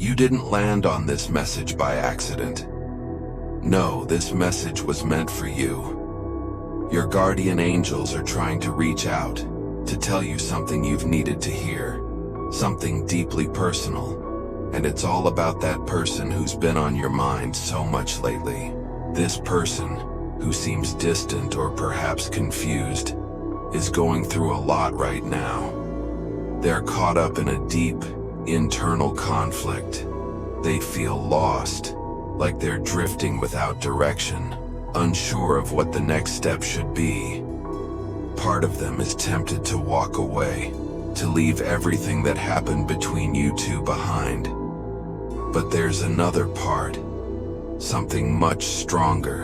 You didn't land on this message by accident. No, this message was meant for you. Your guardian angels are trying to reach out, to tell you something you've needed to hear, something deeply personal. And it's all about that person who's been on your mind so much lately. This person, who seems distant or perhaps confused, is going through a lot right now. They're caught up in a deep, internal conflict. They feel lost, like they're drifting without direction, unsure of what the next step should be. Part of them is tempted to walk away, to leave everything that happened between you two behind. But there's another part, something much stronger,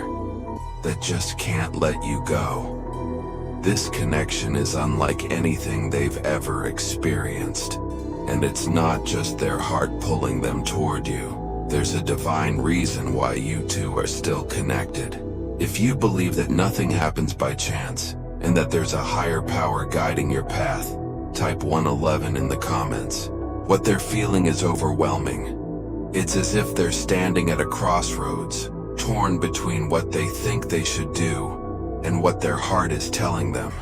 that just can't let you go. This connection is unlike anything they've ever experienced. And it's not just their heart pulling them toward you. There's a divine reason why you two are still connected. If you believe that nothing happens by chance, and that there's a higher power guiding your path, type 111 in the comments. What they're feeling is overwhelming. It's as if they're standing at a crossroads, torn between what they think they should do and what their heart is telling them.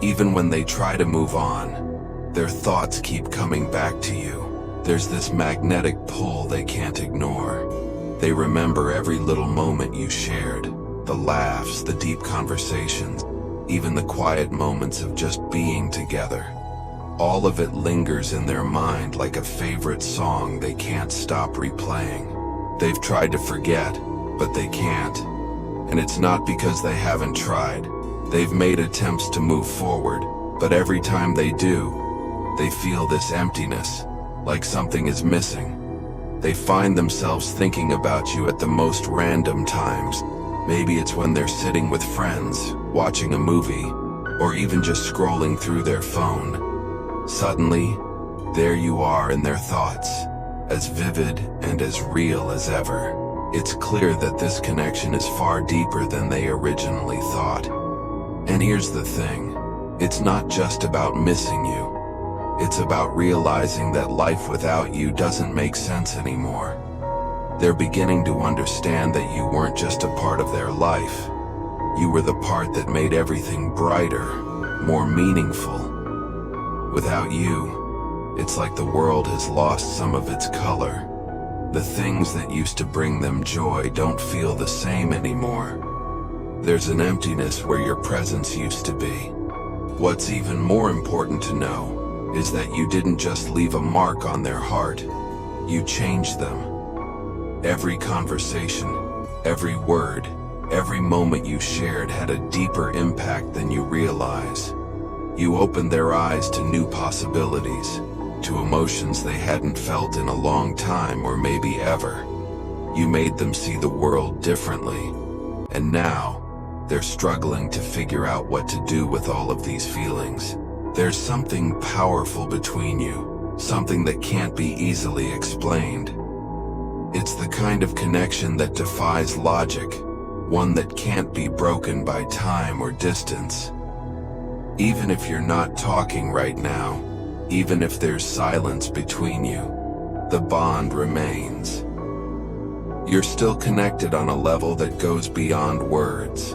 Even when they try to move on, their thoughts keep coming back to you. There's this magnetic pull they can't ignore. They remember every little moment you shared, the laughs, the deep conversations, even the quiet moments of just being together. All of it lingers in their mind like a favorite song they can't stop replaying. They've tried to forget, but they can't. And it's not because they haven't tried. They've made attempts to move forward, but every time they do, they feel this emptiness, like something is missing. They find themselves thinking about you at the most random times. Maybe it's when they're sitting with friends, watching a movie, or even just scrolling through their phone. Suddenly, there you are in their thoughts, as vivid and as real as ever. It's clear that this connection is far deeper than they originally thought. And here's the thing, it's not just about missing you. It's about realizing that life without you doesn't make sense anymore. They're beginning to understand that you weren't just a part of their life. You were the part that made everything brighter, more meaningful. Without you, it's like the world has lost some of its color. The things that used to bring them joy don't feel the same anymore. There's an emptiness where your presence used to be. What's even more important to know is that you didn't just leave a mark on their heart. You changed them. Every conversation, every word, every moment you shared had a deeper impact than you realize. You opened their eyes to new possibilities, to emotions they hadn't felt in a long time or maybe ever. You made them see the world differently, and now they're struggling to figure out what to do with all of these feelings. There's something powerful between you, something that can't be easily explained. It's the kind of connection that defies logic, one that can't be broken by time or distance. Even if you're not talking right now, even if there's silence between you, the bond remains. You're still connected on a level that goes beyond words,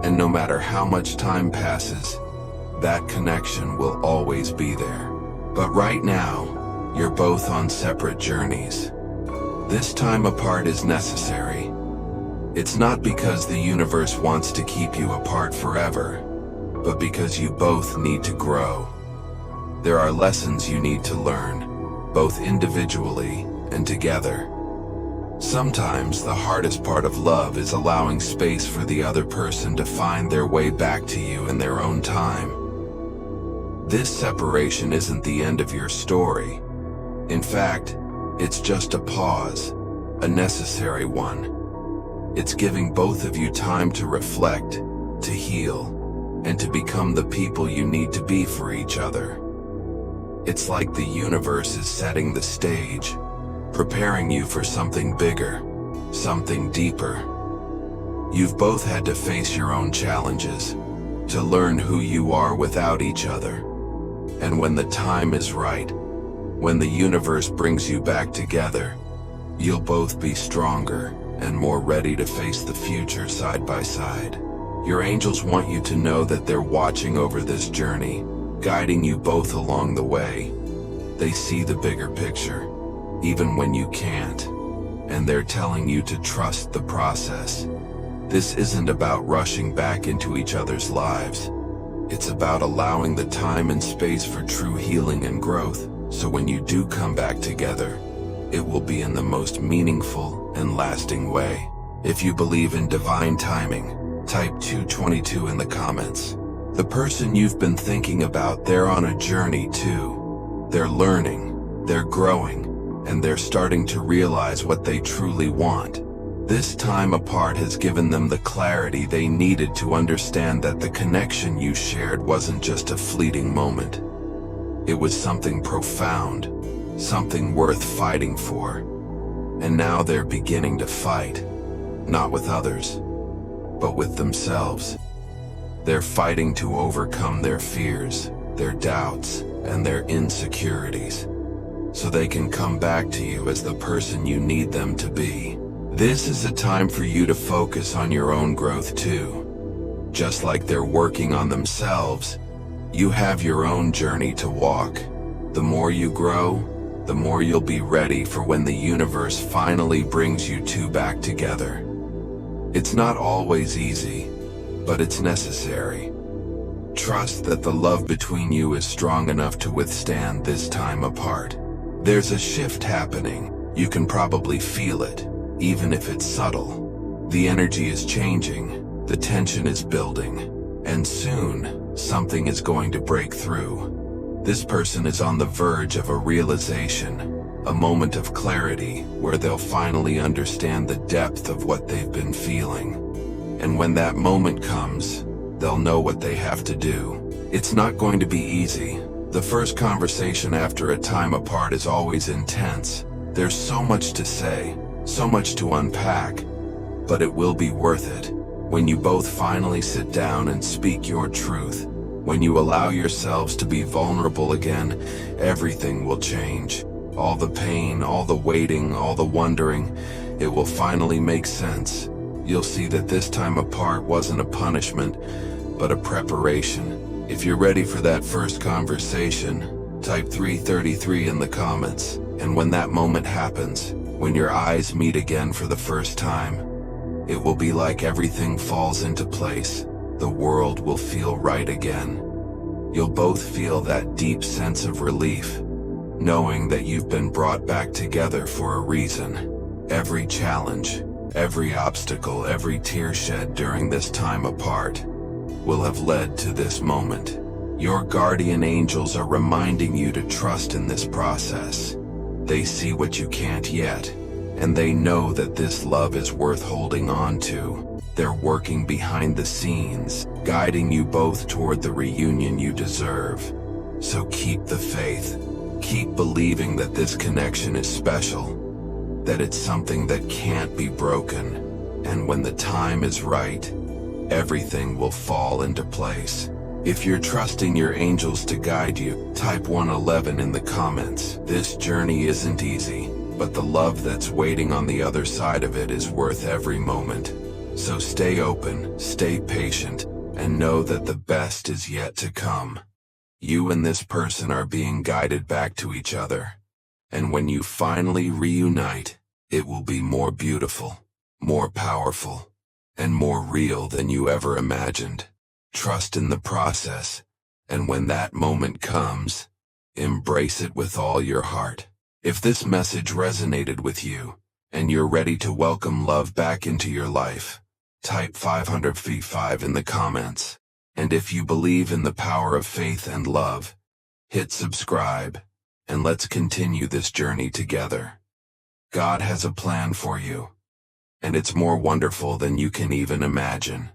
and no matter how much time passes, that connection will always be there. But right now, you're both on separate journeys. This time apart is necessary. It's not because the universe wants to keep you apart forever, but because you both need to grow. There are lessons you need to learn, both individually and together. Sometimes the hardest part of love is allowing space for the other person to find their way back to you in their own time. This separation isn't the end of your story. In fact, it's just a pause, a necessary one. It's giving both of you time to reflect, to heal, and to become the people you need to be for each other. It's like the universe is setting the stage, preparing you for something bigger, something deeper. You've both had to face your own challenges, to learn who you are without each other. And when the time is right, When the universe brings you back together, you'll both be stronger and more ready to face the future side by side. Your angels want you to know that they're watching over this journey, guiding you both along the way. They see the bigger picture, even when you can't, and they're telling you to trust the process. This isn't about rushing back into each other's lives. It's about allowing the time and space for true healing and growth, so when you do come back together, it will be in the most meaningful and lasting way. If you believe in divine timing, type 222 in the comments. The person you've been thinking about, they're on a journey too. They're learning, they're growing, and they're starting to realize what they truly want. This time apart has given them the clarity they needed to understand that the connection you shared wasn't just a fleeting moment. It was something profound, something worth fighting for. And now they're beginning to fight, not with others, but with themselves. They're fighting to overcome their fears, their doubts, and their insecurities, so they can come back to you as the person you need them to be. This is a time for you to focus on your own growth too. Just like they're working on themselves, you have your own journey to walk. The more you grow, the more you'll be ready for when the universe finally brings you two back together. It's not always easy, but it's necessary. Trust that the love between you is strong enough to withstand this time apart. There's a shift happening. You can probably feel it, even if it's subtle. The energy is changing, the tension is building, and soon, something is going to break through. This person is on the verge of a realization, a moment of clarity where they'll finally understand the depth of what they've been feeling. And when that moment comes, they'll know what they have to do. It's not going to be easy. The first conversation after a time apart is always intense. There's so much to say, so much to unpack, but it will be worth it. When you both finally sit down and speak your truth, when you allow yourselves to be vulnerable again, everything will change. All the pain, all the waiting, all the wondering, it will finally make sense. You'll see that this time apart wasn't a punishment, but a preparation. If you're ready for that first conversation, type 333 in the comments. And when that moment happens, when your eyes meet again for the first time, it will be like everything falls into place. The world will feel right again. You'll both feel that deep sense of relief, knowing that you've been brought back together for a reason. Every challenge, every obstacle, every tear shed during this time apart will have led to this moment. Your guardian angels are reminding you to trust in this process. They see what you can't yet, and they know that this love is worth holding on to. They're working behind the scenes, guiding you both toward the reunion you deserve. So keep the faith. Keep believing that this connection is special, that it's something that can't be broken. And when the time is right, everything will fall into place. If you're trusting your angels to guide you, type 111 in the comments. This journey isn't easy, but the love that's waiting on the other side of it is worth every moment. So stay open, stay patient, and know that the best is yet to come. You and this person are being guided back to each other. And when you finally reunite, it will be more beautiful, more powerful, and more real than you ever imagined. Trust in the process, and when that moment comes, embrace it with all your heart. If this message resonated with you, and you're ready to welcome love back into your life, type 500 feet 5 in the comments. And if you believe in the power of faith and love, hit subscribe, and let's continue this journey together. God has a plan for you, and it's more wonderful than you can even imagine.